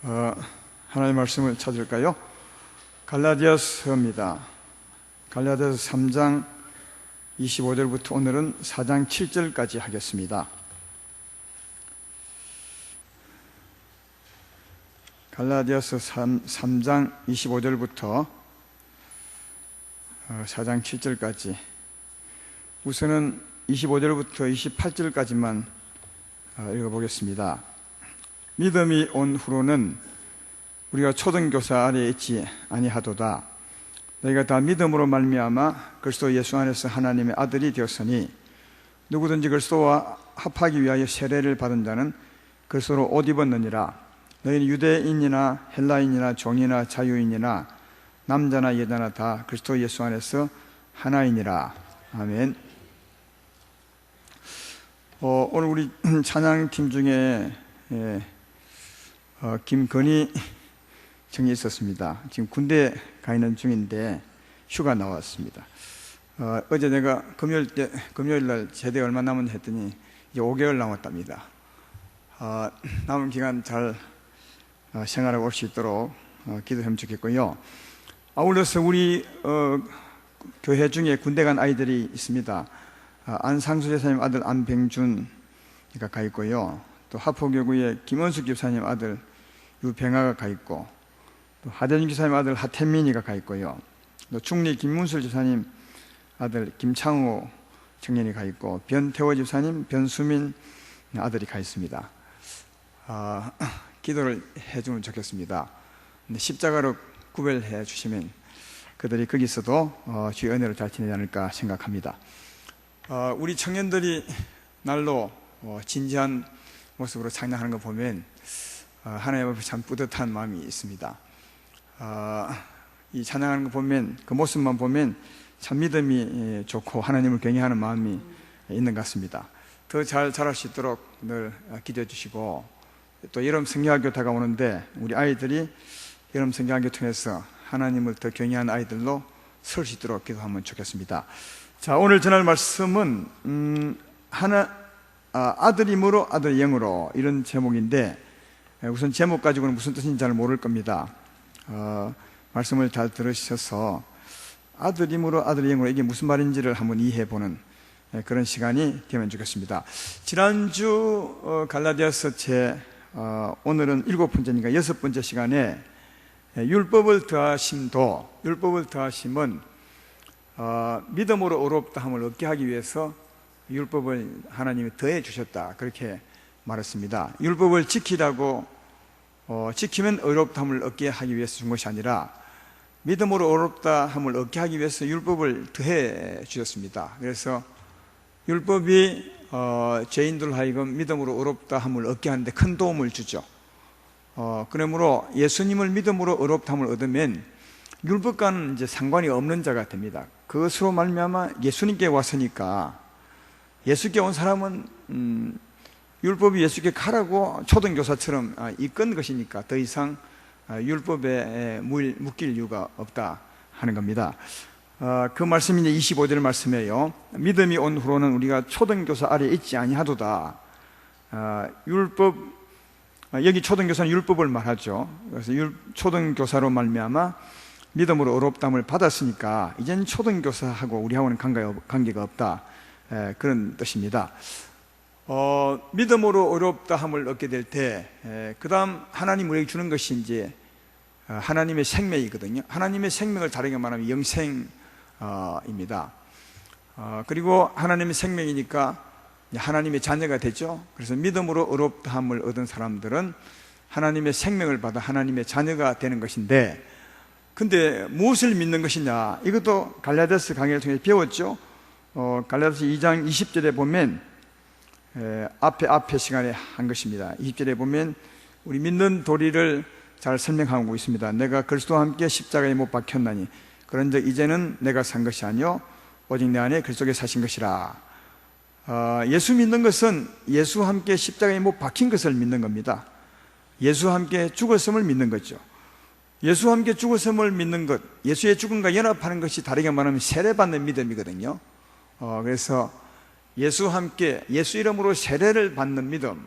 하나님의 말씀을 찾을까요? 갈라디아서입니다. 갈라디아서 3장 25절부터 오늘은 4장 7절까지 하겠습니다. 갈라디아서 3장 25절부터 4장 7절까지, 우선은 25절부터 28절까지만 읽어보겠습니다. 믿음이 온 후로는 우리가 초등교사 아래에 있지 아니하도다. 너희가 다 믿음으로 말미암아 그리스도 예수 안에서 하나님의 아들이 되었으니, 누구든지 그리스도와 합하기 위하여 세례를 받은 자는 그리스도로 옷 입었느니라. 너희는 유대인이나 헬라인이나 종이나 자유인이나 남자나 여자나 다 그리스도 예수 안에서 하나이니라. 아멘. 오늘 우리 찬양팀 중에 김건희 정이 있었습니다. 지금 군대 가 있는 중인데 휴가 나왔습니다. 어제 내가 금요일 날 제대 얼마 남았나 했더니 이제 5개월 남았답니다. 남은 기간 잘 생활하고 올 수 있도록 기도하면 좋겠고요. 아울러서 우리 교회 중에 군대 간 아이들이 있습니다. 안상수 제사님 아들 안병준이가 가 있고요. 또 하포교구의 김원숙 집사님 아들 유병아가 가 있고, 또 하대준 기사님 아들 하태민이가 가 있고요. 또 충리 김문술 집사님 아들 김창호 청년이 가 있고, 변태호 집사님 변수민 아들이 가 있습니다. 기도를 해주면 좋겠습니다. 근데 십자가로 구별해 주시면 그들이 거기서도 주의 은혜를 잘 지내지 않을까 생각합니다. 우리 청년들이 날로 진지한 모습으로 찬양하는 거 보면 하나님 앞에 참 뿌듯한 마음이 있습니다. 이 찬양하는 거 보면, 그 모습만 보면 참 믿음이 좋고 하나님을 경외하는 마음이 있는 것 같습니다. 더 잘 자랄 수 있도록 늘 기도해 주시고, 또 여름 성경학교 다가오는데 우리 아이들이 여름 성경학교 통해서 하나님을 더 경외하는 아이들로 설 수 있도록 기도하면 좋겠습니다. 자, 오늘 전할 말씀은 아들임으로 아들 영으로, 이런 제목인데, 우선 제목 가지고는 무슨 뜻인지 잘 모를 겁니다. 말씀을 잘 들으셔서 아들임으로 아들 영으로, 이게 무슨 말인지를 한번 이해해보는 그런 시간이 되면 좋겠습니다. 지난주 갈라디아서 오늘은 7번째니까 6번째 시간에 율법을 더하심은 믿음으로 의롭다 함을 얻게 하기 위해서 율법을 하나님이 더해 주셨다, 그렇게 말했습니다. 율법을 지키면 의롭다 함을 얻게 하기 위해서 준 것이 아니라 믿음으로 의롭다 함을 얻게 하기 위해서 율법을 더해 주셨습니다. 그래서 율법이 죄인들 하여금 믿음으로 의롭다 함을 얻게 하는데 큰 도움을 주죠. 그러므로 예수님을 믿음으로 의롭다 함을 얻으면 율법과는 이제 상관이 없는 자가 됩니다. 그것으로 말미암아 예수님께 왔으니까, 예수께 온 사람은 율법이 예수께 가라고 초등교사처럼 이끈 것이니까 더 이상 율법에 묶일 이유가 없다 하는 겁니다. 그 말씀이 이제 25절 말씀이에요. 믿음이 온 후로는 우리가 초등교사 아래에 있지 아니하도다. 여기 초등교사는 율법을 말하죠. 그래서 초등교사로 말미암아 믿음으로 의롭다함을 받았으니까 이젠 초등교사하고 우리하고는 관계가 없다, 그런 뜻입니다. 믿음으로 의롭다함을 얻게 될 때, 그 다음 하나님 우리에게 주는 것이 이제 하나님의 생명이거든요. 하나님의 생명을 다르게 말하면 영생입니다. 그리고 하나님의 생명이니까 하나님의 자녀가 되죠. 그래서 믿음으로 의롭다함을 얻은 사람들은 하나님의 생명을 받아 하나님의 자녀가 되는 것인데, 근데 무엇을 믿는 것이냐, 이것도 갈라디아서 강의를 통해 배웠죠. 갈라디아서 2장 20절에 보면, 앞에 시간에 한 것입니다. 20절에 보면 우리 믿는 도리를 잘 설명하고 있습니다. 내가 그리스도와 함께 십자가에 못 박혔나니 그런즉 이제는 내가 산 것이 아니요 오직 내 안에 그리스도께 사신 것이라. 예수 믿는 것은 예수와 함께 십자가에 못 박힌 것을 믿는 겁니다. 예수와 함께 죽었음을 믿는 거죠. 예수와 함께 죽었음을 믿는 것, 예수의 죽음과 연합하는 것이 다르게 말하면 세례받는 믿음이거든요. 그래서 예수와 함께 예수 이름으로 세례를 받는 믿음,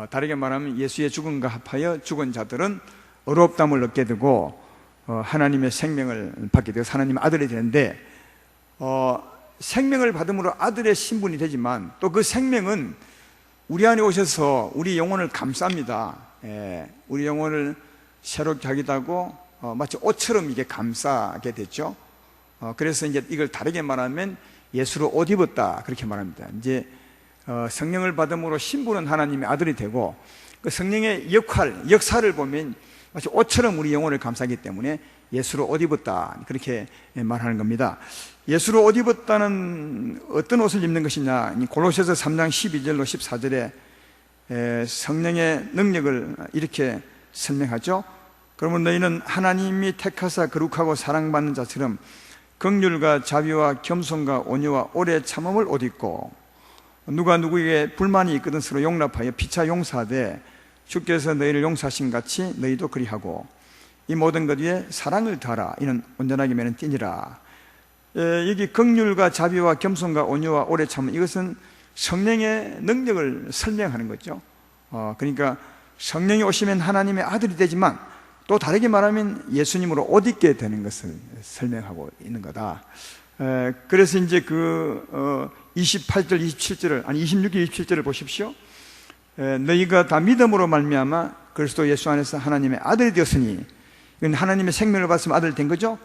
다르게 말하면 예수의 죽음과 합하여 죽은 자들은 의롭다함을 얻게 되고 하나님의 생명을 받게 되어서 하나님의 아들이 되는데, 생명을 받음으로 아들의 신분이 되지만 또 그 생명은 우리 안에 오셔서 우리 영혼을 감쌉니다. 우리 영혼을 새롭게 하기도 하고 마치 옷처럼 이게 감싸게 됐죠. 그래서 이제 이걸 다르게 말하면 예수로 옷 입었다 그렇게 말합니다. 이제 성령을 받음으로 신분은 하나님의 아들이 되고, 그 성령의 역사를 보면 마치 옷처럼 우리 영혼을 감싸기 때문에 예수로 옷 입었다 그렇게 말하는 겁니다. 예수로 옷 입었다는 어떤 옷을 입는 것이냐, 골로새서 3장 12절로 14절에 성령의 능력을 이렇게 설명하죠. 그러면 너희는 하나님이 택하사 거룩하고 사랑받는 자처럼 긍휼과 자비와 겸손과 온유와 오래 참음을 옷 입고, 누가 누구에게 불만이 있거든 서로 용납하여 피차 용서하되 주께서 너희를 용서하신 같이 너희도 그리하고, 이 모든 것 위에 사랑을 더하라. 이는 온전하게 매는 띠니라. 여기 긍휼과 자비와 겸손과 온유와 오래 참음, 이것은 성령의 능력을 설명하는 거죠. 그러니까 성령이 오시면 하나님의 아들이 되지만 또 다르게 말하면 예수님으로 옷 입게 되는 것을 설명하고 있는 거다. 그래서 이제 28절 27절을, 아니 26절 27절을 보십시오. 너희가 다 믿음으로 말미암아 그리스도 예수 안에서 하나님의 아들이 되었으니, 이건 하나님의 생명을 받으면 아들 된 거죠.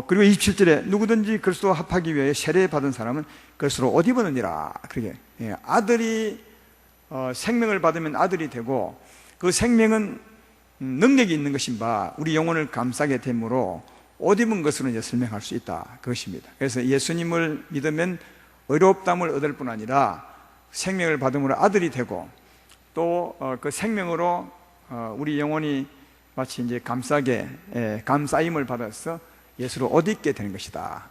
그리고 27절에 누구든지 그리스도와 합하기 위해 세례 받은 사람은 그리스도로 옷 입었느니라. 그렇게 아들이 생명을 받으면 아들이 되고, 그 생명은 능력이 있는 것인 바 우리 영혼을 감싸게 되므로 옷 입은 것으로 이제 설명할 수 있다 그것입니다. 그래서 예수님을 믿으면 의롭다함을 얻을 뿐 아니라 생명을 받음으로 아들이 되고, 또 그 생명으로 우리 영혼이 마치 이제 감싸임을 받아서 예수로 옷 입게 되는 것이다.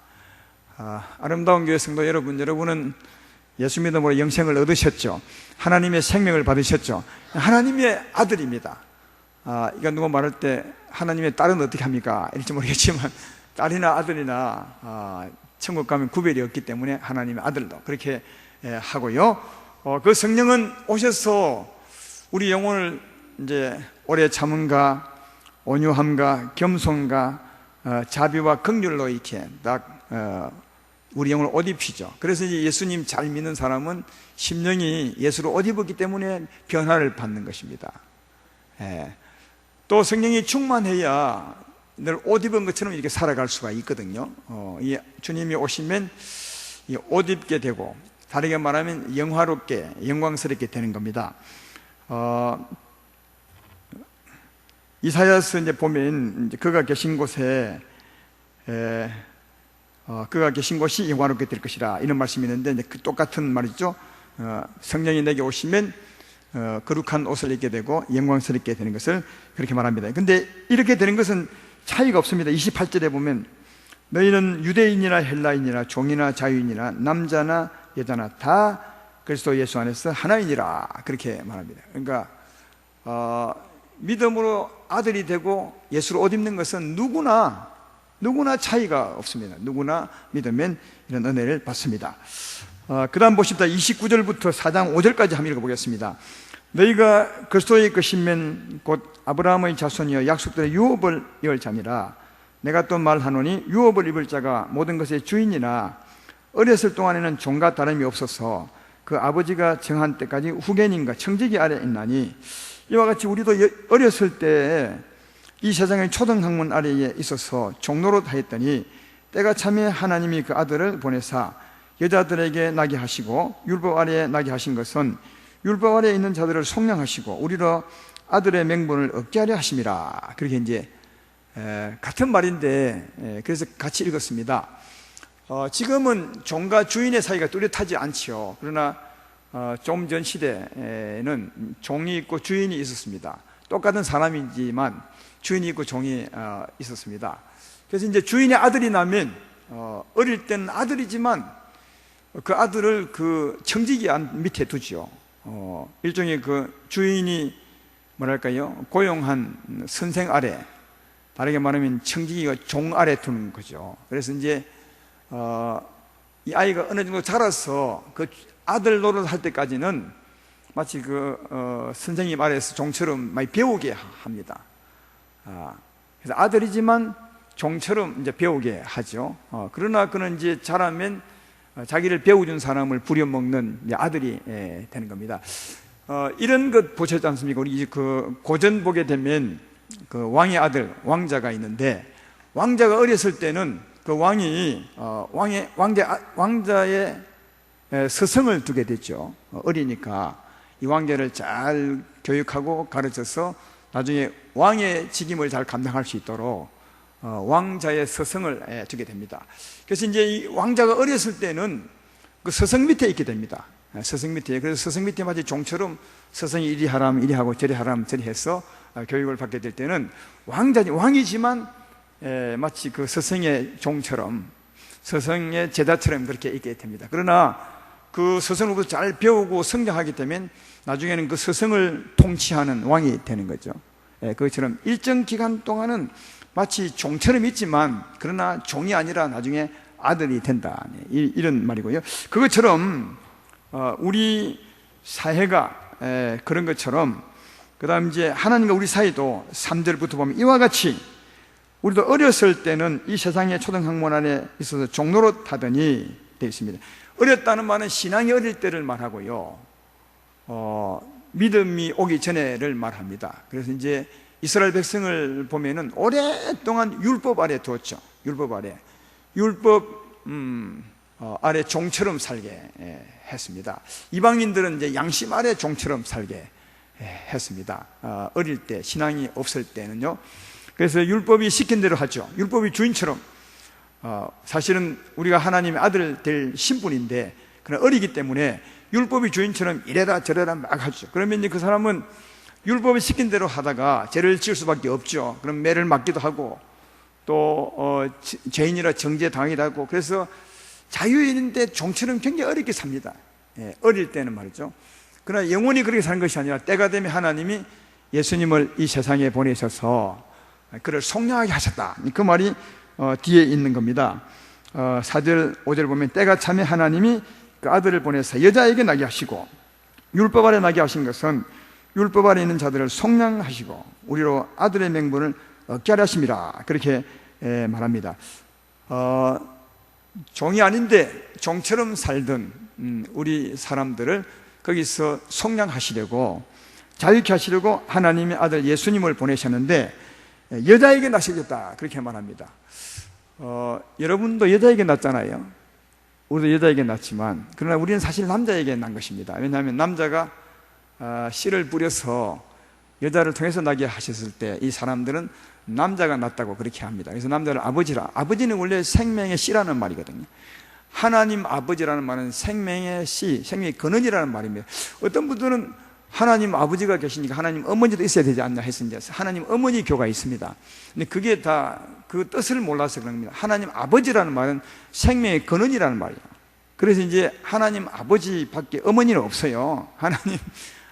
아름다운 교회 성도 여러분은 예수 믿음으로 영생을 얻으셨죠. 하나님의 생명을 받으셨죠. 하나님의 아들입니다. 이거 누가 말할 때 하나님의 딸은 어떻게 합니까? 이럴지 모르겠지만 딸이나 아들이나 천국 가면 구별이 없기 때문에 하나님의 아들도 그렇게 하고요. 그 성령은 오셔서 우리 영혼을 이제 오래 참음과 온유함과 겸손과 자비와 긍휼로 이렇게 딱 우리 영혼을 옷 입히죠. 그래서 이제 예수님 잘 믿는 사람은 심령이 예수로 옷 입었기 때문에 변화를 받는 것입니다. 또 성령이 충만해야 늘 옷 입은 것처럼 이렇게 살아갈 수가 있거든요. 주님이 오시면 옷 입게 되고, 다르게 말하면 영화롭게 영광스럽게 되는 겁니다. 이사야서 이제 보면 이제 그가 계신 곳에 그가 계신 곳이 영화롭게 될 것이라 이런 말씀이 있는데, 이제 그 똑같은 말이죠. 성령이 내게 오시면 거룩한 옷을 입게 되고 영광스럽게 되는 것을 그렇게 말합니다. 근데 이렇게 되는 것은 차이가 없습니다. 28절에 보면 너희는 유대인이나 헬라인이나 종이나 자유인이나 남자나 여자나 다 그리스도 예수 안에서 하나이니라 그렇게 말합니다. 그러니까 믿음으로 아들이 되고 예수로 옷 입는 것은 누구나 차이가 없습니다. 누구나 믿으면 이런 은혜를 받습니다. 그 다음 보십시다. 29절부터 4장 5절까지 한번 읽어보겠습니다. 너희가 그리스도의 것이면 곧 아브라함의 자손이여 약속들의 유업을 입을 자니라. 내가 또 말하노니 유업을 입을 자가 모든 것의 주인이나 어렸을 동안에는 종과 다름이 없어서 그 아버지가 정한 때까지 후견인과 청지기 아래 있나니, 이와 같이 우리도 어렸을 때 이 세상의 초등학문 아래에 있어서 종노릇 하였더니 때가 참에 하나님이 그 아들을 보내사 여자들에게 나게 하시고 율법 아래에 나게 하신 것은 율법 아래에 있는 자들을 속량하시고 우리로 아들의 명분을 얻게 하려 하심이라. 그렇게 이제 같은 말인데 그래서 같이 읽었습니다. 지금은 종과 주인의 사이가 뚜렷하지 않지요. 그러나 좀 전 시대에는 종이 있고 주인이 있었습니다. 똑같은 사람이지만 주인이 있고 종이 있었습니다. 그래서 이제 주인의 아들이 나면 어릴 때는 아들이지만 그 아들을 그 청지기 밑에 두지요. 일종의 그 주인이 뭐랄까요, 고용한 선생 아래, 다르게 말하면 청지기가 종 아래 두는 거죠. 그래서 이제 이 아이가 어느 정도 자라서 그 아들 노릇 할 때까지는 마치 선생님 아래에서 종처럼 많이 배우게 합니다. 그래서 아들이지만 종처럼 이제 배우게 하죠. 그러나 그는 이제 자라면 자기를 배워준 사람을 부려먹는 이제 아들이 되는 겁니다. 이런 것 보셨지 않습니까? 우리 고전 보게 되면 왕의 아들, 왕자가 있는데, 왕자가 어렸을 때는 그 왕이 왕자의 스승을 두게 됐죠. 어리니까 이 왕자를 잘 교육하고 가르쳐서 나중에 왕의 직임을 잘 감당할 수 있도록 왕자의 스승을 주게 됩니다. 그래서 이제 이 왕자가 어렸을 때는 그 스승 밑에 있게 됩니다. 스승 밑에. 그래서 스승 밑에 마치 종처럼 스승이 이리 하라면 이리 하고 저리 하라면 저리 해서 교육을 받게 될 때는 왕이지만 마치 그 스승의 종처럼, 스승의 제자처럼 그렇게 있게 됩니다. 그러나 그 스승으로부터 잘 배우고 성장하게 되면 나중에는 그 스승을 통치하는 왕이 되는 거죠. 그것처럼 일정 기간 동안은 마치 종처럼 있지만 그러나 종이 아니라 나중에 아들이 된다, 이런 말이고요. 그것처럼 우리 사회가 그런 것처럼, 그 다음 이제 하나님과 우리 사이도 3절부터 보면 이와 같이 우리도 어렸을 때는 이 세상의 초등학문 안에 있어서 종로로 타더니 되어 있습니다. 어렸다는 말은 신앙이 어릴 때를 말하고요, 믿음이 오기 전에를 말합니다. 그래서 이제 이스라엘 백성을 보면은 오랫동안 율법 아래 두었죠. 율법 아래 종처럼 살게 했습니다. 이방인들은 이제 양심 아래 종처럼 살게 했습니다. 어릴 때, 신앙이 없을 때는요. 그래서 율법이 시킨 대로 하죠. 율법이 주인처럼. 사실은 우리가 하나님의 아들 될 신분인데, 그러나 어리기 때문에 율법이 주인처럼 이래라 저래라 막 하죠. 그러면 이제 그 사람은 율법이 시킨 대로 하다가 죄를 지을 수밖에 없죠. 그럼 매를 맞기도 하고, 또 죄인이라 정죄당하기도 하고, 그래서 자유인인데 종처럼 굉장히 어렵게 삽니다. 어릴 때는 말이죠. 그러나 영원히 그렇게 사는 것이 아니라 때가 되면 하나님이 예수님을 이 세상에 보내셔서 그를 속량하게 하셨다, 그 말이 뒤에 있는 겁니다. 4절 5절 보면 때가 차면 하나님이 그 아들을 보내서 여자에게 나게 하시고, 율법 아래 나게 하신 것은 율법 아래 있는 자들을 속량하시고 우리로 아들의 명분을 얻게 하려 하심이라, 그렇게 말합니다. 종이 아닌데 종처럼 살던 우리 사람들을 거기서 속량하시려고, 자유케 하시려고 하나님의 아들 예수님을 보내셨는데 여자에게 나셔졌다, 그렇게 말합니다. 여러분도 여자에게 낳잖아요. 우리도 여자에게 낳지만, 그러나 우리는 사실 남자에게 낳은 것입니다. 왜냐하면 남자가 씨를 뿌려서 여자를 통해서 나게 하셨을 때 이 사람들은 남자가 낳았다고 그렇게 합니다. 그래서 남자를 아버지라, 아버지는 원래 생명의 씨라는 말이거든요. 하나님 아버지라는 말은 생명의 씨, 생명의 근원이라는 말입니다. 어떤 분들은 하나님 아버지가 계시니까 하나님 어머니도 있어야 되지 않냐 했습니다. 하나님 어머니 교가 있습니다. 근데 그게 다 그 뜻을 몰라서 그런 겁니다. 하나님 아버지라는 말은 생명의 근원이라는 말이에요. 그래서 이제 하나님 아버지밖에 어머니는 없어요. 하나님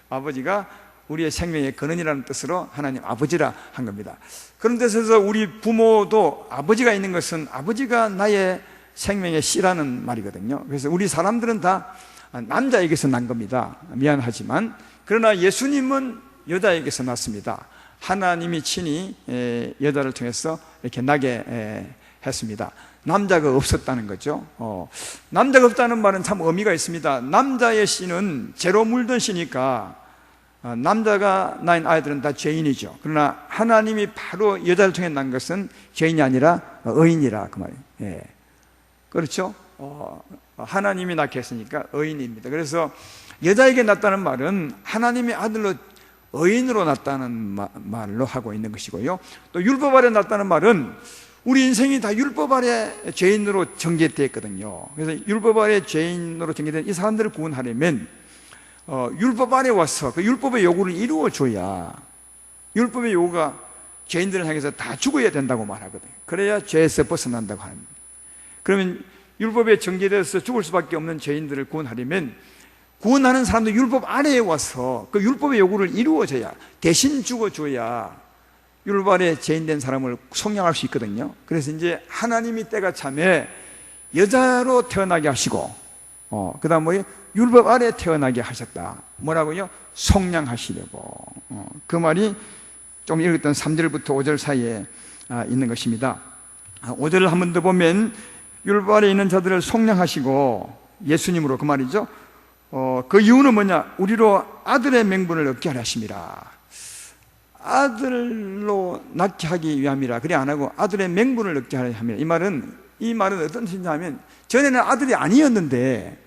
아버지가 우리의 생명의 근원이라는 뜻으로 하나님 아버지라 한 겁니다. 그런 데서 우리 부모도 아버지가 있는 것은 아버지가 나의 생명의 씨라는 말이거든요. 그래서 우리 사람들은 다 남자에게서 난 겁니다. 미안하지만. 그러나 예수님은 여자에게서 났습니다. 하나님이 친히 여자를 통해서 이렇게 나게 했습니다. 남자가 없었다는 거죠. 남자가 없다는 말은 참 의미가 있습니다. 남자의 씨는 죄로 물든 씨니까 남자가 낳은 아이들은 다 죄인이죠. 그러나 하나님이 바로 여자를 통해 난 것은 죄인이 아니라 의인이라, 그 말이에요. 그렇죠? 하나님이 낳게 했으니까 의인입니다. 그래서 여자에게 낳았다는 말은 하나님의 아들로 의인으로 낳았다는 말로 하고 있는 것이고요. 또 율법 아래 낳았다는 말은 우리 인생이 다 율법 아래 죄인으로 정죄되어 있거든요. 그래서 율법 아래 죄인으로 정죄된 이 사람들을 구원하려면 율법 아래 와서 그 율법의 요구를 이루어줘야, 율법의 요구가 죄인들을 향해서 다 죽어야 된다고 말하거든요. 그래야 죄에서 벗어난다고 합니다. 그러면 율법에 정죄돼서 죽을 수밖에 없는 죄인들을 구원하려면 구원하는 사람도 율법 아래에 와서 그 율법의 요구를 이루어져야, 대신 죽어줘야 율법 아래 죄인된 사람을 속량할 수 있거든요. 그래서 이제 하나님이 때가 참에 여자로 태어나게 하시고 그 다음 뭐예요? 율법 아래 태어나게 하셨다. 뭐라고요? 속량하시려고. 그 말이 좀 읽었던 3절부터 5절 사이에 있는 것입니다. 5절을 한 번 더 보면 율법 아래 있는 자들을 속량하시고 예수님으로, 그 말이죠. 그 이유는 뭐냐? 우리로 아들의 명분을 얻게 하려 하심이라. 아들로 낳게 하기 위함이라. 그래 안 하고 아들의 명분을 얻게 하려 함이라. 이 말은 어떤 뜻이냐면, 전에는 아들이 아니었는데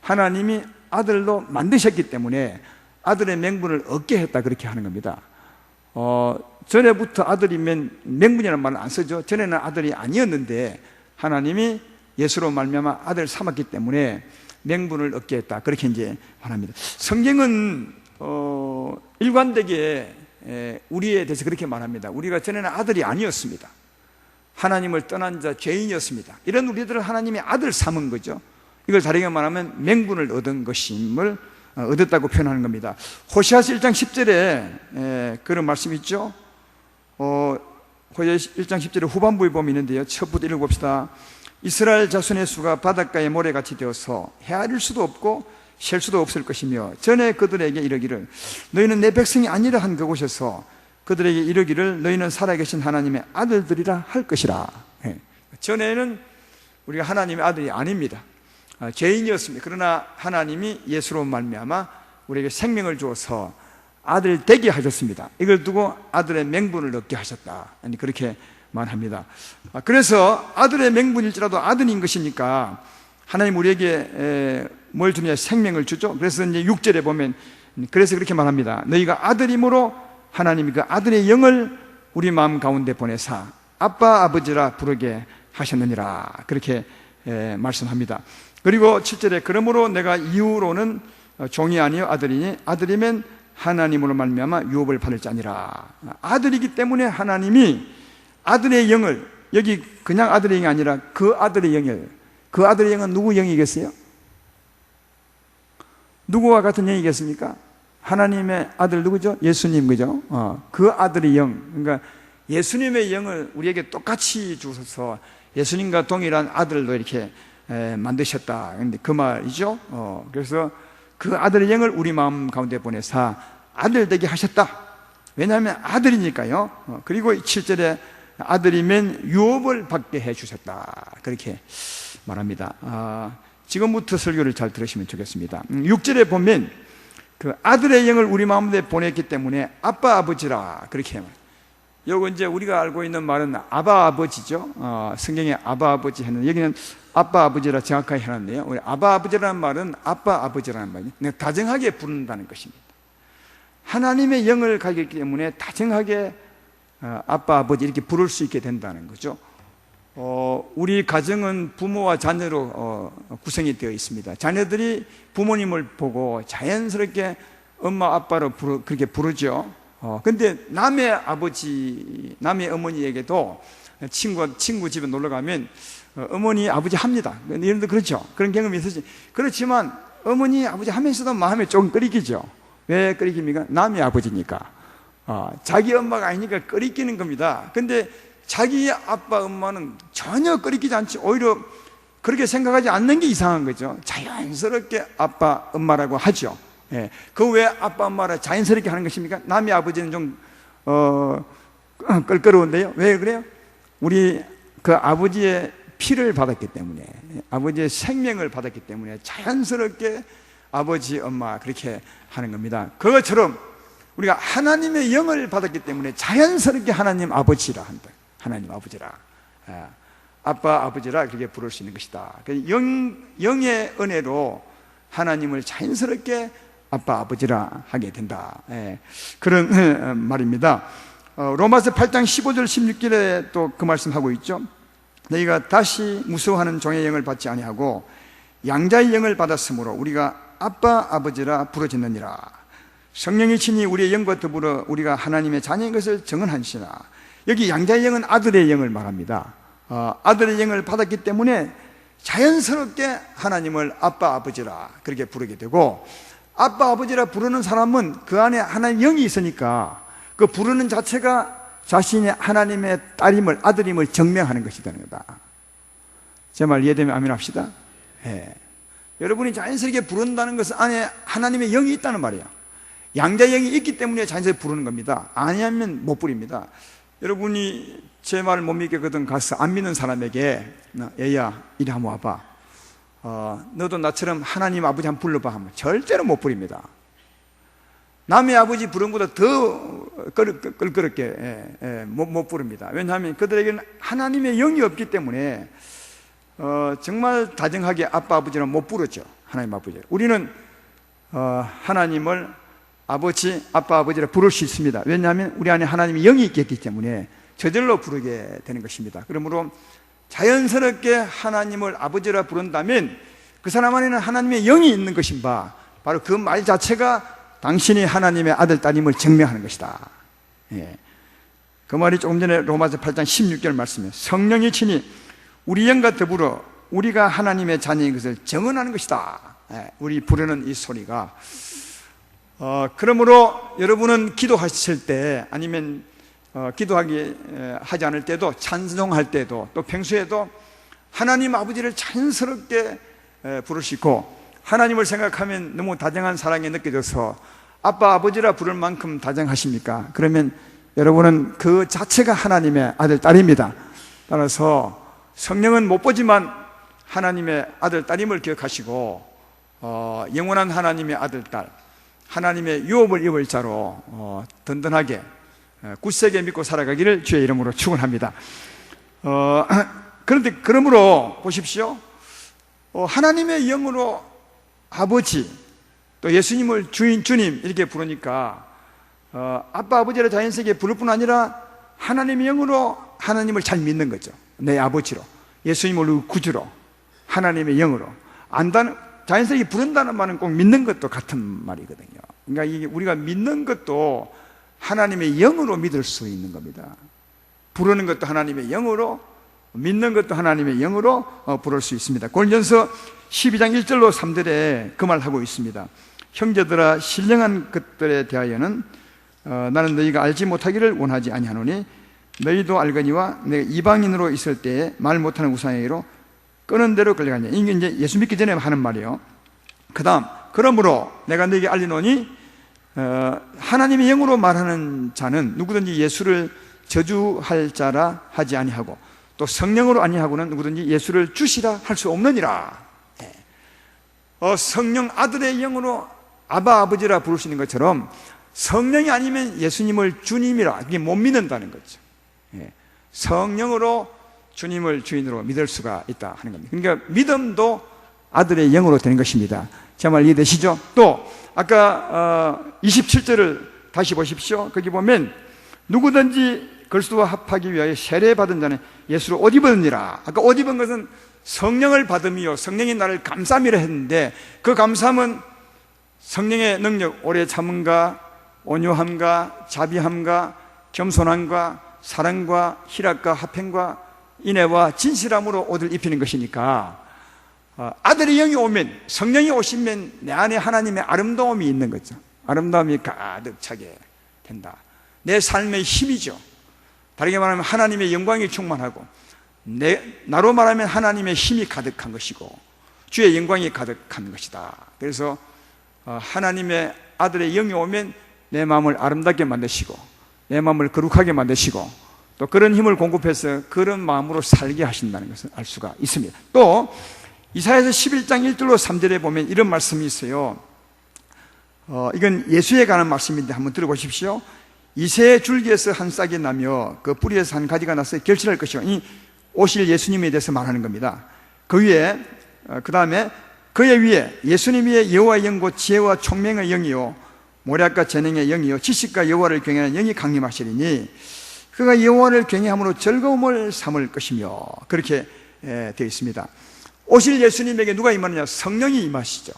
하나님이 아들로 만드셨기 때문에 아들의 명분을 얻게 했다, 그렇게 하는 겁니다. 전에부터 아들이면 명분이라는 말은 안 쓰죠. 전에는 아들이 아니었는데 하나님이 예수로 말미암아 아들을 삼았기 때문에 명분을 얻게 했다, 그렇게 이제 말합니다. 성경은 일관되게 우리에 대해서 그렇게 말합니다. 우리가 전에는 아들이 아니었습니다. 하나님을 떠난 자, 죄인이었습니다. 이런 우리들을 하나님이 아들 삼은 거죠. 이걸 다르게 말하면 명분을 얻은 것임을 얻었다고 표현하는 겁니다. 호시아서 1장 10절에 그런 말씀이 있죠. 호시아서 1장 10절에 후반부에 보면 있는데요, 첫부터 읽어봅시다. 이스라엘 자손의 수가 바닷가의 모래같이 되어서 헤아릴 수도 없고 셀 수도 없을 것이며, 전에 그들에게 이르기를 너희는 내 백성이 아니라 한 그곳에서 그들에게 이르기를 너희는 살아계신 하나님의 아들들이라 할 것이라. 전에는 우리가 하나님의 아들이 아닙니다. 죄인이었습니다. 그러나 하나님이 예수로 말미암아 우리에게 생명을 주어서 아들 되게 하셨습니다. 이걸 두고 아들의 명분을 얻게 하셨다, 그렇게 말합니다. 그래서 아들의 명분일지라도 아들인 것이니까 하나님 우리에게 뭘 주냐? 생명을 주죠. 그래서 이제 6절에 보면, 그래서 그렇게 말합니다. 너희가 아들이므로 하나님이 그 아들의 영을 우리 마음 가운데 보내사 아빠 아버지라 부르게 하셨느니라, 그렇게 말씀합니다. 그리고 7절에 그러므로 내가 이후로는 종이 아니요 아들이니 아들이면 하나님으로 말미암아 유업을 받을 자니라. 아들이기 때문에 하나님이 아들의 영을, 여기 그냥 아들의 영이 아니라 그 아들의 영을, 그 아들의 영은 누구 영이겠어요? 누구와 같은 영이겠습니까? 하나님의 아들 누구죠? 예수님, 그죠? 그 아들의 영, 그러니까 예수님의 영을 우리에게 똑같이 주셔서 예수님과 동일한 아들로 이렇게 만드셨다, 그 말이죠. 그래서 그 아들의 영을 우리 마음 가운데 보내사 아들 되게 하셨다. 왜냐하면 아들이니까요. 그리고 7절에 아들이면 유업을 받게 해 주셨다, 그렇게 말합니다. 지금부터 설교를 잘 들으시면 좋겠습니다. 6절에 보면 그 아들의 영을 우리 마음에 보냈기 때문에 아빠 아버지라, 그렇게 말합니다. 요거 이제 우리가 알고 있는 말은 아바 아버지죠. 성경에 아바 아버지 했는데 여기는 아빠 아버지라 정확하게 해놨네요. 우리 아바 아버지라는 말은 아빠 아버지라는 말이에요. 다정하게 부른다는 것입니다. 하나님의 영을 가졌기 때문에 다정하게 아빠 아버지 이렇게 부를 수 있게 된다는 거죠. 우리 가정은 부모와 자녀로 구성이 되어 있습니다. 자녀들이 부모님을 보고 자연스럽게 엄마 아빠로 그렇게 부르죠. 근데 남의 아버지, 남의 어머니에게도 친구 집에 놀러 가면 어머니 아버지 합니다. 예를 그렇죠. 그런 경험이 있으시. 그렇지만 어머니 아버지 하면서도 마음에 조금 끓이기죠. 왜 끓이깁니까? 남의 아버지니까. 자기 엄마가 아니니까 끓이기는 겁니다. 근데 자기 아빠 엄마는 전혀 끓이기지 않지, 오히려 그렇게 생각하지 않는 게 이상한 거죠. 자연스럽게 아빠 엄마라고 하죠. 그 왜 아빠 엄마라 자연스럽게 하는 것입니까? 남의 아버지는 좀 껄끄러운데요. 왜 그래요? 우리 그 아버지의 피를 받았기 때문에, 아버지의 생명을 받았기 때문에 자연스럽게 아버지 엄마 그렇게 하는 겁니다. 그것처럼 우리가 하나님의 영을 받았기 때문에 자연스럽게 하나님 아버지라 한다. 하나님 아버지라, 아빠 아버지라 그렇게 부를 수 있는 것이다. 영의 은혜로 하나님을 자연스럽게 아빠 아버지라 하게 된다, 그런 말입니다. 로마서 8장 15절 16절에 또 그 말씀하고 있죠. 너희가 다시 무서워하는 종의 영을 받지 아니하고 양자의 영을 받았으므로 우리가 아빠 아버지라 부르짖느니라. 성령이 친히 우리의 영과 더불어 우리가 하나님의 자녀인 것을 증언하시나. 여기 양자의 영은 아들의 영을 말합니다. 아들의 영을 받았기 때문에 자연스럽게 하나님을 아빠 아버지라 그렇게 부르게 되고, 아빠 아버지라 부르는 사람은 그 안에 하나님 영이 있으니까 그 부르는 자체가 자신의 하나님의 딸임을, 아들임을 증명하는 것이라는 거다. 제 말 이해되면 아멘 합시다. 여러분이 자연스럽게 부른다는 것은 안에 하나님의 영이 있다는 말이에요. 양자의 영이 있기 때문에 자연스럽게 부르는 겁니다. 아니하면 못 부릅니다. 여러분이 제 말 못 믿겠거든 가서 안 믿는 사람에게 얘야 이리 한번 와봐, 너도 나처럼 하나님 아버지 한번 불러봐 하면 절대로 못 부릅니다. 남의 아버지 부른 것보다 더 껄끄럽게 못 부릅니다. 왜냐하면 그들에게는 하나님의 영이 없기 때문에 정말 다정하게 아빠 아버지는 못 부르죠. 하나님 아버지. 우리는 하나님을 아버지 아빠 아버지라 부를 수 있습니다. 왜냐하면 우리 안에 하나님의 영이 있기 때문에 저절로 부르게 되는 것입니다. 그러므로 자연스럽게 하나님을 아버지라 부른다면 그 사람 안에는 하나님의 영이 있는 것인 바, 바로 그 말 자체가 당신이 하나님의 아들 딸임을 증명하는 것이다. 예. 그 말이 조금 전에 로마서 8장 16절 말씀이에요. 성령이 친히 우리 영과 더불어 우리가 하나님의 자녀인 것을 증언하는 것이다. 예. 우리 부르는 이 소리가 그러므로 여러분은 기도하실 때 아니면 하지 않을 때도, 찬송할 때도, 또 평소에도 하나님 아버지를 자연스럽게 부르시고, 하나님을 생각하면 너무 다정한 사랑이 느껴져서 아빠 아버지라 부를 만큼 다정하십니까? 그러면 여러분은 그 자체가 하나님의 아들 딸입니다. 따라서 성령은 못 보지만 하나님의 아들 딸임을 기억하시고 영원한 하나님의 아들 딸, 하나님의 유업을 입을 자로 든든하게 굳세게 믿고 살아가기를 주의 이름으로 축원합니다. 그런데 그러므로 보십시오. 하나님의 영으로 아버지, 또 예수님을 주님 이렇게 부르니까 아빠 아버지라 자연스럽게 부를 뿐 아니라 하나님의 영으로 하나님을 잘 믿는 거죠. 내 아버지로, 예수님을 구주로, 하나님의 영으로 자연스럽게 부른다는 말은 꼭 믿는 것도 같은 말이거든요. 그러니까 이게 우리가 믿는 것도 하나님의 영으로 믿을 수 있는 겁니다. 부르는 것도 하나님의 영으로, 믿는 것도 하나님의 영으로 부를 수 있습니다. 고린도전서 12장 1절로 3절에 그 말하고 있습니다. 형제들아, 신령한 것들에 대하여는 나는 너희가 알지 못하기를 원하지 아니하노니 너희도 알거니와 내가 이방인으로 있을 때에 말 못하는 우상에게로 끄는 대로 끌려가냐. 이게 이제 예수 믿기 전에 하는 말이에요. 그 다음, 그러므로 내가 너희에게 알리노니 하나님의 영으로 말하는 자는 누구든지 예수를 저주할 자라 하지 아니하고 또 성령으로 아니하고는 누구든지 예수를 주시라 할 수 없느니라. 성령 아들의 영으로 아바 아버지라 부르시는 것처럼 성령이 아니면 예수님을 주님이라 이게 못 믿는다는 거죠. 성령으로 주님을 주인으로 믿을 수가 있다 하는 겁니다. 그러니까 믿음도 아들의 영으로 되는 것입니다. 제 말 이해되시죠? 또 아까 27절을 다시 보십시오. 거기 보면 누구든지 그리스도와 합하기 위하여 세례받은 자는 예수를 옷 입었느니라. 아까 옷 입은 것은 성령을 받음이요 성령이 나를 감삼이라 했는데, 그 감삼은 성령의 능력, 오래 참음과 온유함과 자비함과 겸손함과 사랑과 희락과 화평과 인애와 진실함으로 옷을 입히는 것이니까 아들의 영이 오면, 성령이 오시면 내 안에 하나님의 아름다움이 있는 거죠. 아름다움이 가득 차게 된다. 내 삶의 힘이죠. 다르게 말하면 하나님의 영광이 충만하고 나로 말하면 하나님의 힘이 가득한 것이고 주의 영광이 가득한 것이다. 그래서 하나님의 아들의 영이 오면 내 마음을 아름답게 만드시고 내 마음을 거룩하게 만드시고 또 그런 힘을 공급해서 그런 마음으로 살게 하신다는 것을 알 수가 있습니다. 또 이사야서 11장 1절로 3절에 보면 이런 말씀이 있어요. 이건 예수에 관한 말씀인데 한번 들어보십시오. 이새의 줄기에서 한 싹이 나며 그 뿌리에서 한 가지가 나서 결실할 것이요. 이 오실 예수님에 대해서 말하는 겁니다. 그 위에 그 다음에 그의 위에 예수님 위에 여호와의 영과 지혜와 총명의 영이요 모략과 재능의 영이요 지식과 여호와를 경외하는 영이 강림하시리니 그가 여호와를 경외함으로 즐거움을 삼을 것이며, 그렇게 되어 있습니다. 오실 예수님에게 누가 임하느냐? 성령이 임하시죠.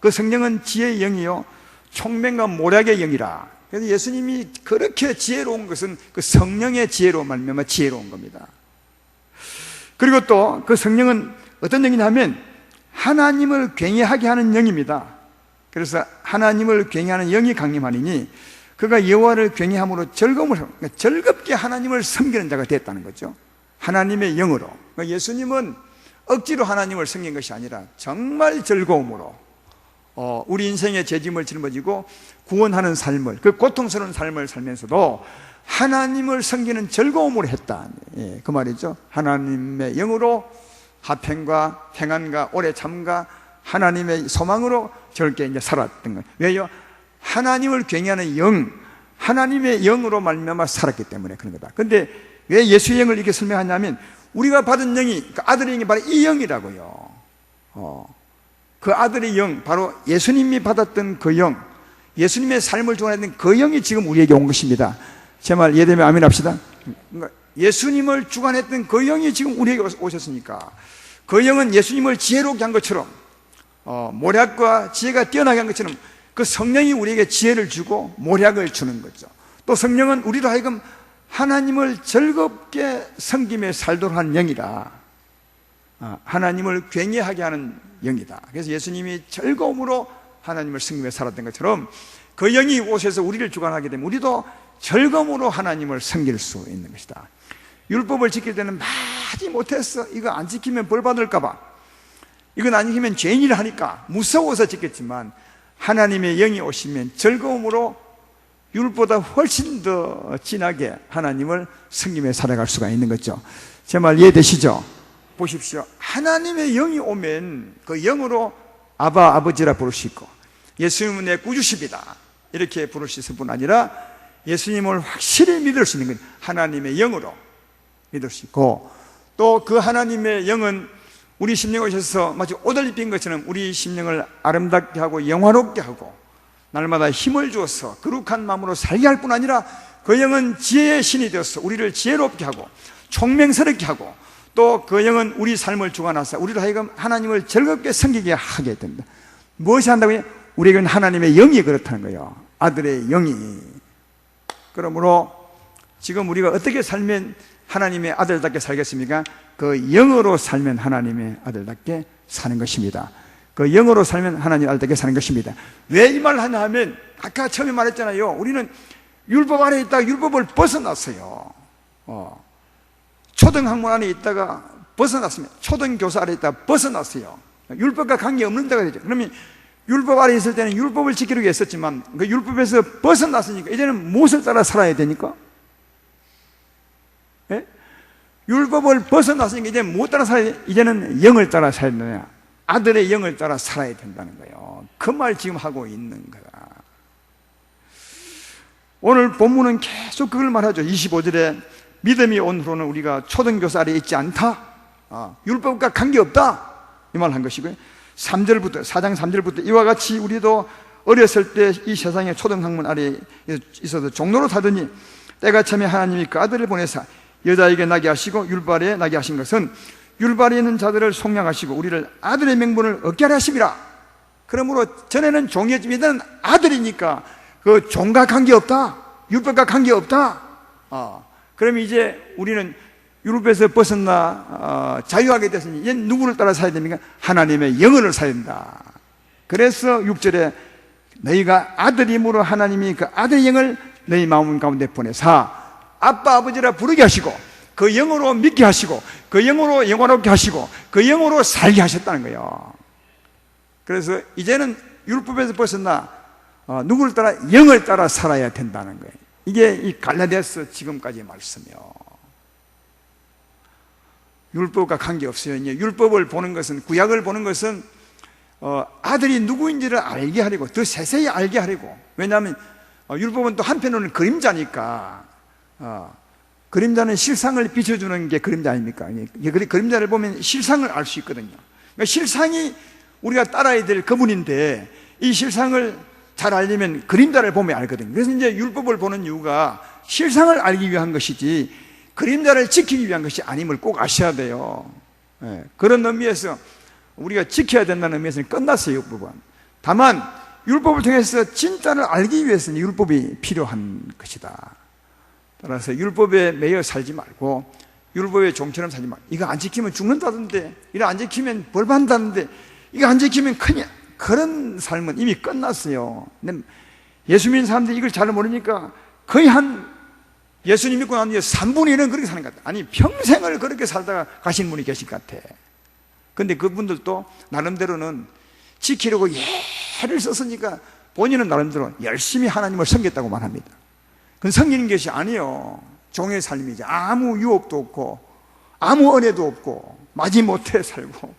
그 성령은 지혜의 영이요 총명과 모략의 영이라. 그래서 예수님이 그렇게 지혜로운 것은 그 성령의 지혜로 말미암아 지혜로운 겁니다. 그리고 또 그 성령은 어떤 영이냐면 하나님을 경외하게 하는 영입니다. 그래서 하나님을 경외하는 영이 강림하니니 그가 여호와를 경외함으로 그러니까 즐겁게 하나님을 섬기는 자가 됐다는 거죠. 하나님의 영으로. 그러니까 예수님은 억지로 하나님을 섬긴 것이 아니라 정말 즐거움으로 우리 인생의 죄짐을 짊어지고 구원하는 삶을, 그 고통스러운 삶을 살면서도 하나님을 섬기는 즐거움으로 했다. 예, 그 말이죠. 하나님의 영으로 화평과 평안과 오래 참과 하나님의 소망으로 저렇게 이제 살았던 거예요. 왜요? 하나님을 경외하는 영, 하나님의 영으로 말미암아 살았기 때문에 그런 거다. 근데 왜 예수의 영을 이렇게 설명하냐면 우리가 받은 영이, 그 아들의 영이 바로 이 영이라고요. 그 아들의 영, 바로 예수님이 받았던 그 영, 예수님의 삶을 주관했던 그 영이 지금 우리에게 온 것입니다. 제 말 이해되면 아멘 합시다. 예수님을 주관했던 그 영이 지금 우리에게 오셨으니까 그 영은 예수님을 지혜롭게 한 것처럼 모략과 지혜가 뛰어나게 한 것처럼 그 성령이 우리에게 지혜를 주고 모략을 주는 거죠. 또 성령은 우리로 하여금 하나님을 즐겁게 섬기며 살도록 하는 영이다. 하나님을 굉해하게 하는 영이다. 그래서 예수님이 즐거움으로 하나님을 섬기며 살았던 것처럼 그 영이 오셔서 우리를 주관하게 되면 우리도 즐거움으로 하나님을 섬길 수 있는 것이다. 율법을 지킬 때는 마지 못했어, 이거 안 지키면 벌 받을까 봐, 이건 안 지키면 죄인이라 하니까 무서워서 지켰지만 하나님의 영이 오시면 즐거움으로 율법보다 훨씬 더 진하게 하나님을 섬기며 살아갈 수가 있는 거죠. 제 말 이해되시죠? 보십시오. 하나님의 영이 오면 그 영으로 아바, 아버지라 부를 수 있고 예수님은 내 구주십니다 이렇게 부를 수 있을 뿐 아니라 예수님을 확실히 믿을 수 있는 건 하나님의 영으로 믿을 수 있고, 또 그 하나님의 영은 우리 심령에 오셔서 마치 옷을 입힌 것처럼 우리 심령을 아름답게 하고 영화롭게 하고 날마다 힘을 주어서 거룩한 마음으로 살게 할 뿐 아니라 그 영은 지혜의 신이 되어서 우리를 지혜롭게 하고 총명스럽게 하고, 또 그 영은 우리 삶을 주관하사 우리로 하여금 하나님을 즐겁게 섬기게 하게 된다. 무엇이 한다고요? 우리에게는 하나님의 영이 그렇다는 거예요. 아들의 영이. 그러므로 지금 우리가 어떻게 살면 하나님의 아들답게 살겠습니까? 그 영으로 살면 하나님의 아들답게 사는 것입니다. 그 영으로 살면 하나님의 아들답게 사는 것입니다. 왜 이 말을 하냐 하면 아까 처음에 말했잖아요. 우리는 율법 아래 있다가 율법을 벗어났어요. 초등학문 안에 있다가 벗어났습니다. 초등교사 아래 있다가 벗어났어요. 율법과 관계없는 데가 되죠. 그러면 율법 아래 있을 때는 율법을 지키려고 했었지만 그 율법에서 벗어났으니까 이제는 무엇을 따라 살아야 되니까? 예? 율법을 벗어났으니까 이제 무엇 따라 살아야 돼? 이제는 영을 따라 살아야 되냐? 아들의 영을 따라 살아야 된다는 거예요. 그 말 지금 하고 있는 거야. 오늘 본문은 계속 그걸 말하죠. 25절에 믿음이 온 후로는 우리가 초등교사 아래 있지 않다. 율법과 관계없다. 이 말 한 것이고요. 3절부터, 4장 3절부터 이와 같이 우리도 어렸을 때 이 세상의 초등학문 아래에 있어서 종로로 사더니 때가 참에 하나님이 그 아들을 보내사 여자에게 나게 하시고 율법 아래에 나게 하신 것은 율법 아래에 있는 자들을 속량하시고 우리를 아들의 명분을 얻게 하려 하심이라. 그러므로 전에는 종이었지만 이제는 아들이니까 그 종과 관계없다. 율법과 관계없다. 그럼 이제 우리는 율법에서 벗어나 자유하게 됐으니 이제 누구를 따라 살아야 됩니까? 하나님의 영을 살아야 된다. 그래서 6절에 너희가 아들임으로 하나님이 그 아들의 영을 너희 마음 가운데 보내사 아빠 아버지라 부르게 하시고 그 영으로 믿게 하시고 그 영으로 영원롭게 하시고 그 영으로 살게 하셨다는 거예요. 그래서 이제는 율법에서 벗어나 누구를 따라? 영을 따라 살아야 된다는 거예요. 이게 이 갈라디아서 지금까지의 말씀이요. 율법과 관계없어요. 이제 율법을 보는 것은, 구약을 보는 것은 아들이 누구인지를 알게 하려고, 더 세세히 알게 하려고. 왜냐하면 율법은 또 한편으로는 그림자니까, 그림자는 실상을 비춰주는 게 그림자 아닙니까? 그림자를 보면 실상을 알 수 있거든요. 그러니까 실상이 우리가 따라야 될 그분인데 이 실상을 잘 알려면 그림자를 보면 알거든요. 그래서 이제 율법을 보는 이유가 실상을 알기 위한 것이지 그림자를 지키기 위한 것이 아님을 꼭 아셔야 돼요. 그런 의미에서 우리가 지켜야 된다는 의미에서는 끝났어요, 율법은. 다만 율법을 통해서 진짜를 알기 위해서는 율법이 필요한 것이다. 따라서 율법에 매여 살지 말고 율법의 종처럼 살지 말고, 이거 안 지키면 죽는다던데, 이거 안 지키면 벌 받는다던데, 이거 안 지키면 큰일, 그런 삶은 이미 끝났어요. 예수 믿는 사람들이 이걸 잘 모르니까 거의 예수님 믿고 난 뒤에 3분의 1은 그렇게 사는 것 같아. 아니 평생을 그렇게 살다가 가신 분이 계실 것 같아. 근데 그분들도 나름대로는 지키려고 애를 썼으니까 본인은 나름대로 열심히 하나님을 섬겼다고 말합니다. 그건 섬기는 것이 아니에요. 종의 삶이지. 아무 유혹도 없고 아무 은혜도 없고 마지못해 살고,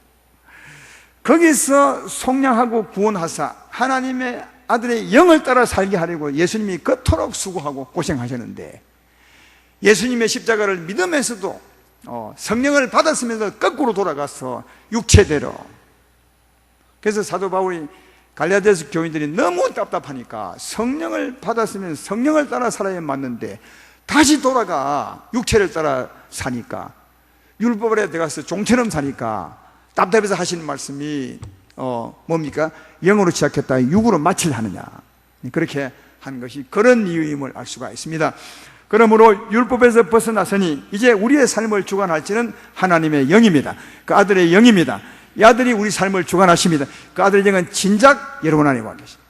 거기서 속량하고 구원하사 하나님의 아들의 영을 따라 살게 하려고 예수님이 그토록 수고하고 고생하셨는데, 예수님의 십자가를 믿으면서도 성령을 받았으면서 거꾸로 돌아가서 육체대로. 그래서 사도 바울이 갈라디아서 교인들이 너무 답답하니까 성령을 받았으면 성령을 따라 살아야 맞는데 다시 돌아가 육체를 따라 사니까, 율법 아래 들어가서 종처럼 사니까 답답해서 하시는 말씀이 뭡니까? 영으로 시작했다 육으로 마치려 하느냐, 그렇게 한 것이 그런 이유임을 알 수가 있습니다. 그러므로 율법에서 벗어나서니 이제 우리의 삶을 주관할지는 하나님의 영입니다. 그 아들의 영입니다. 이 아들이 우리 삶을 주관하십니다. 그 아들의 영은 진작 여러분 안에 와 계십니다.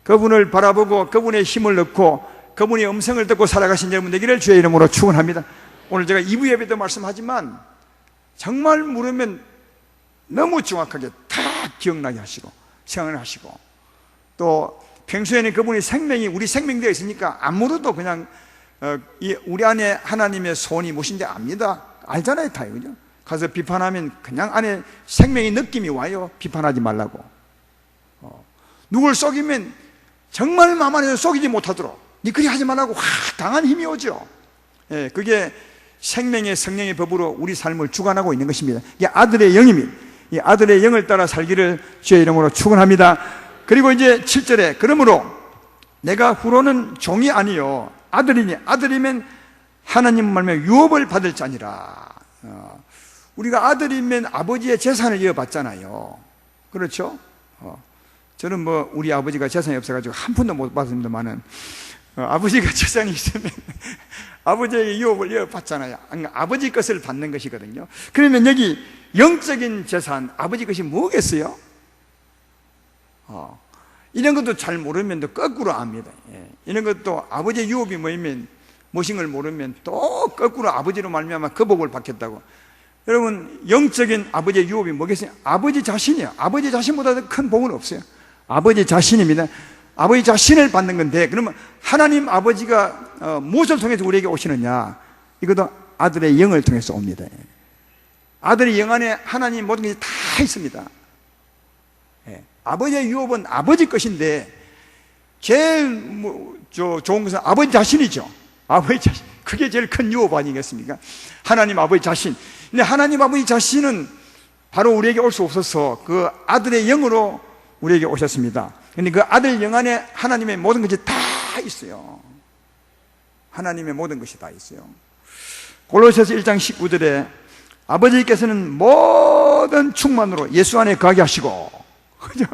그분을 바라보고 그분의 힘을 넣고 그분의 음성을 듣고 살아가신 여러분 되기를 주의 이름으로 축원합니다. 오늘 제가 2부 예배도 말씀하지만 정말 물으면 너무 정확하게 다 기억나게 하시고 생각을 하시고, 또 평소에는 그분의 생명이 우리 생명되어 있으니까 안 물어도 그냥 우리 안에 하나님의 소원이 무엇인지 압니다. 알잖아요, 다. 그죠? 가서 비판하면 그냥 안에 생명의 느낌이 와요. 비판하지 말라고. 누굴 속이면 정말 마음 안에서 속이지 못하도록 니 그리 하지 말라고 강한 힘이 오죠. 예, 그게 생명의 성령의 법으로 우리 삶을 주관하고 있는 것입니다. 이게 아들의 영입니다. 이 아들의 영을 따라 살기를 주의 이름으로 축원합니다. 그리고 이제 7절에 그러므로 내가 후로는 종이 아니요 아들이니 아들이면 하나님 말며 유업을 받을 자니라. 우리가 아들이면 아버지의 재산을 이어받잖아요. 그렇죠? 저는 뭐 우리 아버지가 재산이 없어가지고 한 푼도 못 받습니다만은 아버지가 재산이 있으면 아버지의 유업을 이어받잖아요. 아버지 것을 받는 것이거든요. 그러면 여기 영적인 재산, 아버지 것이 뭐겠어요? 이런 것도 잘 모르면 또 거꾸로 압니다. 이런 것도 아버지의 유업이 뭐이면 무엇인 걸 모르면 또 거꾸로 아버지로 말미암아 그 복을 받겠다고. 여러분, 영적인 아버지의 유업이 뭐겠어요? 아버지 자신이에요. 아버지 자신보다 더 큰 복은 없어요. 아버지 자신입니다. 아버지 자신을 받는 건데, 그러면 하나님 아버지가 무엇을 통해서 우리에게 오시느냐? 이것도 아들의 영을 통해서 옵니다. 아들의 영 안에 하나님 모든 것이 다 있습니다. 아버지의 유업은 아버지 것인데 제일 좋은 것은 아버지 자신이죠. 아버지 자신, 그게 제일 큰 유업 아니겠습니까? 하나님 아버지 자신. 근데 하나님 아버지 자신은 바로 우리에게 올 수 없어서 그 아들의 영으로 우리에게 오셨습니다. 근데 그 아들 영 안에 하나님의 모든 것이 다 있어요. 하나님의 모든 것이 다 있어요. 골로새서 1장 19절에 아버지께서는 모든 충만으로 예수 안에 거하게 하시고, 그죠?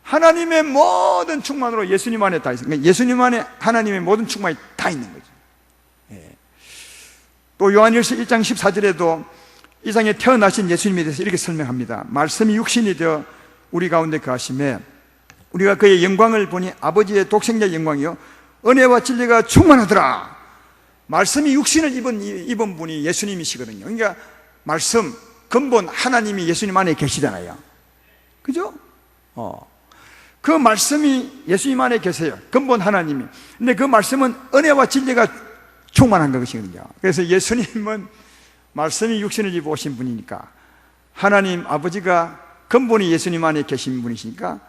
하나님의 모든 충만으로 예수님 안에 다 있어요. 그러니까 예수님 안에 하나님의 모든 충만이 다 있는 거죠. 또 요한일서 1장 14절에도 이 세상에 태어나신 예수님에 대해서 이렇게 설명합니다. 말씀이 육신이 되어 우리 가운데 거하심에 우리가 그의 영광을 보니 아버지의 독생자 영광이요 은혜와 진리가 충만하더라. 말씀이 육신을 입은 분이 예수님이시거든요. 그러니까 말씀, 근본 하나님이 예수님 안에 계시잖아요. 그죠? 그 말씀이 예수님 안에 계세요. 근본 하나님이. 근데 그 말씀은 은혜와 진리가 충만한 것이거든요. 그래서 예수님은 말씀이 육신을 입어 오신 분이니까 하나님 아버지가 근본이 예수님 안에 계신 분이시니까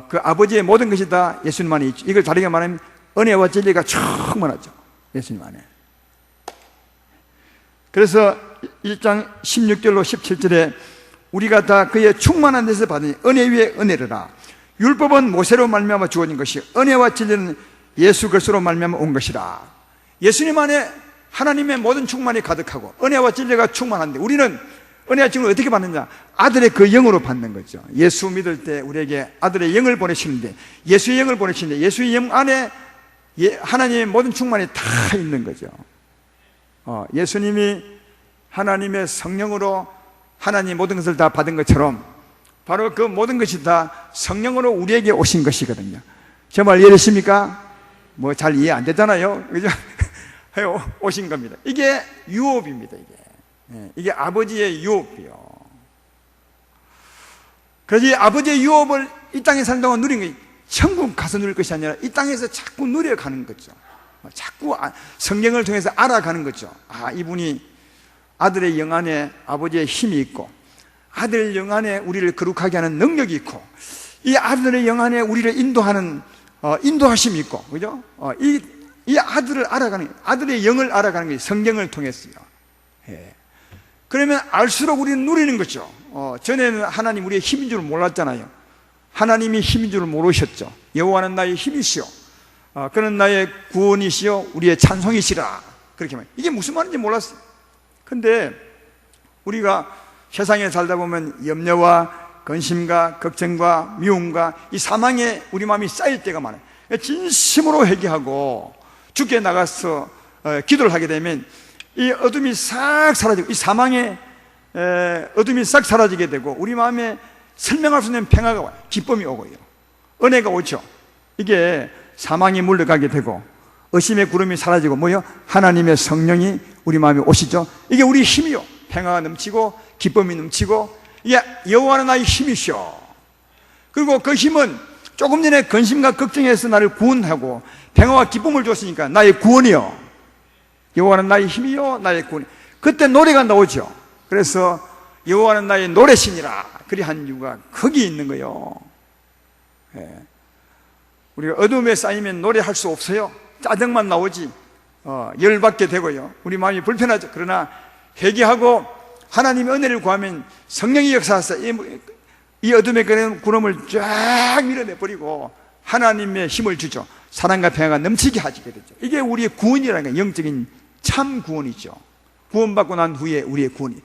그 아버지의 모든 것이 다 예수님 안에 있죠. 이걸 다르게 말하면 은혜와 진리가 충만하죠. 예수님 안에. 그래서 1장 16절로 17절에 우리가 다 그의 충만한 데서 받으니 은혜 위에 은혜로라. 율법은 모세로 말미암아 주어진 것이 은혜와 진리는 예수 그리스도로 말미암아 온 것이라. 예수님 안에 하나님의 모든 충만이 가득하고 은혜와 진리가 충만한데 우리는 은혜와 진리를 어떻게 받느냐? 아들의 그 영으로 받는 거죠. 예수 믿을 때 우리에게 아들의 영을 보내시는데, 예수의 영을 보내시는데 예수의 영 안에 하나님의 모든 충만이 다 있는 거죠. 예수님이 하나님의 성령으로 하나님 모든 것을 다 받은 것처럼 바로 그 모든 것이 다 성령으로 우리에게 오신 것이거든요. 정말 이해되십니까? 뭐 잘 이해 안 되잖아요. 그죠? 오신 겁니다. 이게 유업입니다. 이게 이게 아버지의 유업이요. 그래서 이 아버지의 유업을 이 땅에 사는 동안 누린 게 천국 가서 누릴 것이 아니라 이 땅에서 자꾸 누려가는 거죠. 자꾸 성경을 통해서 알아가는 거죠. 이분이 아들의 영 안에 아버지의 힘이 있고, 아들 영 안에 우리를 거룩하게 하는 능력이 있고, 이 아들의 영 안에 우리를 인도하는 인도하심이 있고, 그죠? 이 아들을 알아가는, 아들의 영을 알아가는 게 성경을 통했어요. 그러면 알수록 우리는 누리는 거죠. 전에는 하나님 우리의 힘인 줄 몰랐잖아요. 하나님이 힘인 줄 모르셨죠. 여호와는 나의 힘이시오. 그는 나의 구원이시오. 우리의 찬송이시라. 그렇게 말해요. 이게 무슨 말인지 몰랐어요. 근데 우리가 세상에 살다 보면 염려와 근심과 걱정과 미움과 이 사망에 우리 마음이 쌓일 때가 많아요. 진심으로 회개하고 주께 나가서 기도를 하게 되면 이 어둠이 싹 사라지고, 이 사망의 어둠이 싹 사라지게 되고, 우리 마음에 설명할 수 없는 평화가 와요. 기쁨이 오고요. 은혜가 오죠. 이게 사망이 물러가게 되고, 의심의 구름이 사라지고, 뭐요? 하나님의 성령이 우리 마음에 오시죠. 이게 우리 힘이요. 평화가 넘치고 기쁨이 넘치고, 이게 여호와는 나의 힘이시오. 그리고 그 힘은 조금 전에 근심과 걱정에서 나를 구원하고 평화와 기쁨을 줬으니까 나의 구원이요. 여호와는 나의 힘이요, 나의 구원. 그때 노래가 나오죠. 그래서 여호와는 나의 노래시니라. 그리 한 이유가 거기 있는 거예요. 우리가 어둠에 쌓이면 노래할 수 없어요. 짜증만 나오지. 열받게 되고요. 우리 마음이 불편하죠. 그러나 회개하고 하나님의 은혜를 구하면 성령이 역사하사 이 어둠의 구름을 쫙 밀어내버리고 하나님의 힘을 주죠. 사랑과 평화가 넘치게 하시게 되죠. 이게 우리의 구원이라는 게 영적인 참 구원이죠. 구원받고 난 후에 우리의 구원이,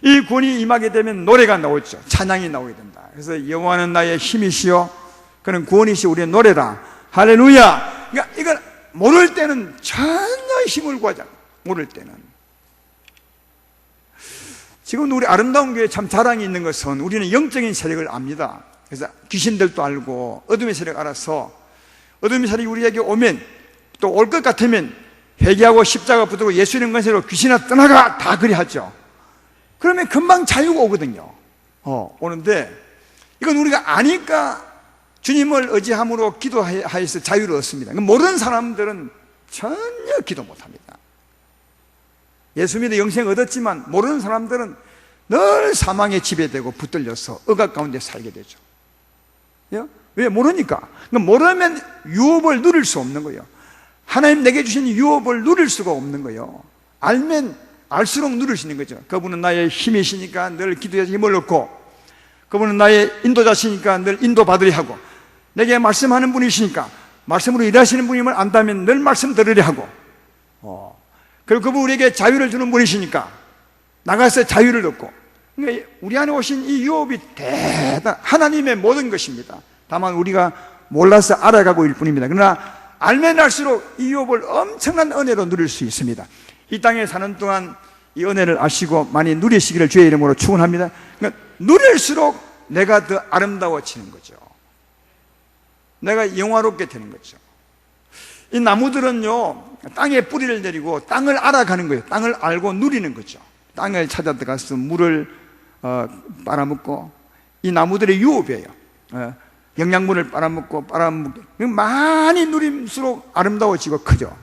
이 구원이 임하게 되면 노래가 나오죠. 찬양이 나오게 된다. 그래서 여호와는 나의 힘이시요, 그는 구원이시요, 우리의 노래다. 할렐루야. 그러니까 이걸 모를 때는 전혀 힘을 구하지 않아요. 모를 때는. 지금 우리 아름다운 교회 참 자랑이 있는 것은 우리는 영적인 세력을 압니다. 그래서 귀신들도 알고 어둠의 세력 알아서, 어둠의 세력이 우리에게 오면 또 올 것 같으면 회개하고 십자가 붙들고 예수 이름 권세로 귀신아 떠나가, 다 그리 하죠. 그러면 금방 자유가 오거든요. 오는데 이건 우리가 아니까 주님을 의지함으로 기도하여서 자유를 얻습니다. 모르는 사람들은 전혀 기도 못합니다. 예수 믿어 영생 얻었지만 모르는 사람들은 늘 사망에 지배되고 붙들려서 억압 가운데 살게 되죠. 왜? 모르니까. 모르면 유업을 누릴 수 없는 거예요. 하나님 내게 주신 유업을 누릴 수가 없는 거예요. 알면 알수록 누릴 수 있는 거죠. 그분은 나의 힘이시니까 늘 기도해서 힘을 얻고, 그분은 나의 인도자시니까 늘 인도받으려 하고, 내게 말씀하는 분이시니까 말씀으로 일하시는 분임을 안다면 늘 말씀 들으려 하고, 그리고 그분 우리에게 자유를 주는 분이시니까 나가서 자유를 얻고. 그러니까 우리 안에 오신 이 유업이 대단, 하나님의 모든 것입니다. 다만 우리가 몰라서 알아가고 있을 뿐입니다. 그러나 알면 알수록 이 유업을 엄청난 은혜로 누릴 수 있습니다. 이 땅에 사는 동안 이 은혜를 아시고 많이 누리시기를 주의 이름으로 축원합니다. 그러니까 누릴수록 내가 더 아름다워지는 거죠. 내가 영화롭게 되는 거죠. 이 나무들은요, 땅에 뿌리를 내리고 땅을 알아가는 거예요. 땅을 알고 누리는 거죠. 땅을 찾아 들어가서 물을 빨아먹고, 이 나무들의 유업이에요. 영양분을 빨아먹고 많이 누림수록 아름다워지고 크죠.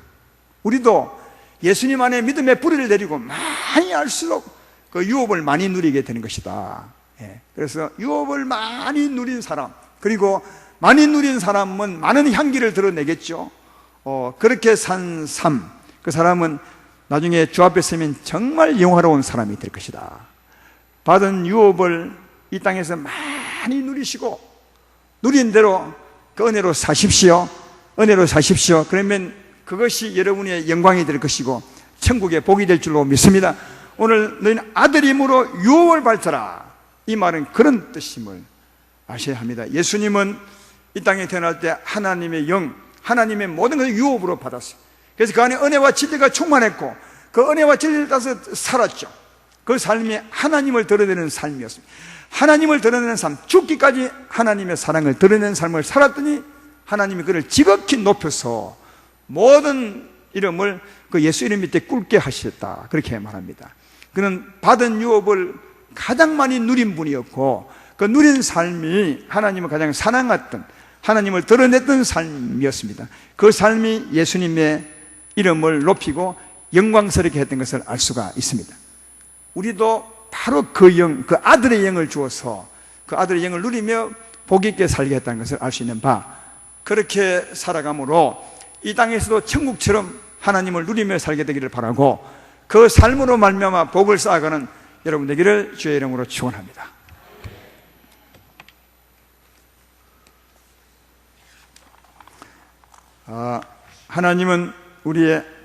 우리도 예수님 안에 믿음의 뿌리를 내리고 많이 알수록 그 유업을 많이 누리게 되는 것이다. 그래서 유업을 많이 누린 사람, 그리고 많이 누린 사람은 많은 향기를 드러내겠죠. 그렇게 산 삶, 그 사람은 나중에 주 앞에 서면 정말 영화로운 사람이 될 것이다. 받은 유업을 이 땅에서 많이 누리시고 누린 대로 그 은혜로 사십시오. 은혜로 사십시오. 그러면 그것이 여러분의 영광이 될 것이고 천국의 복이 될 줄로 믿습니다. 오늘 너희는 아들임으로 유업을 받더라. 이 말은 그런 뜻임을 아셔야 합니다. 예수님은 이 땅에 태어날 때 하나님의 영, 하나님의 모든 것을 유업으로 받았어요. 그래서 그 안에 은혜와 진리가 충만했고 그 은혜와 진리를 따라서 살았죠. 그 삶이 하나님을 드러내는 삶이었습니다. 하나님을 드러내는 삶, 죽기까지 하나님의 사랑을 드러내는 삶을 살았더니 하나님이 그를 지극히 높여서 모든 이름을 그 예수 이름 밑에 꿇게 하셨다. 그렇게 말합니다. 그는 받은 유업을 가장 많이 누린 분이었고, 그 누린 삶이 하나님을 가장 사랑했던, 하나님을 드러냈던 삶이었습니다. 그 삶이 예수님의 이름을 높이고 영광스럽게 했던 것을 알 수가 있습니다. 우리도 바로 그 영, 그 아들의 영을 주어서 그 아들의 영을 누리며 복 있게 살게 했다는 것을 알 수 있는 바, 그렇게 살아감으로 이 땅에서도 천국처럼 하나님을 누리며 살게 되기를 바라고, 그 삶으로 말미암아 복을 쌓아가는 여러분 되기를 주의 이름으로 축원합니다. 하나님은 우리의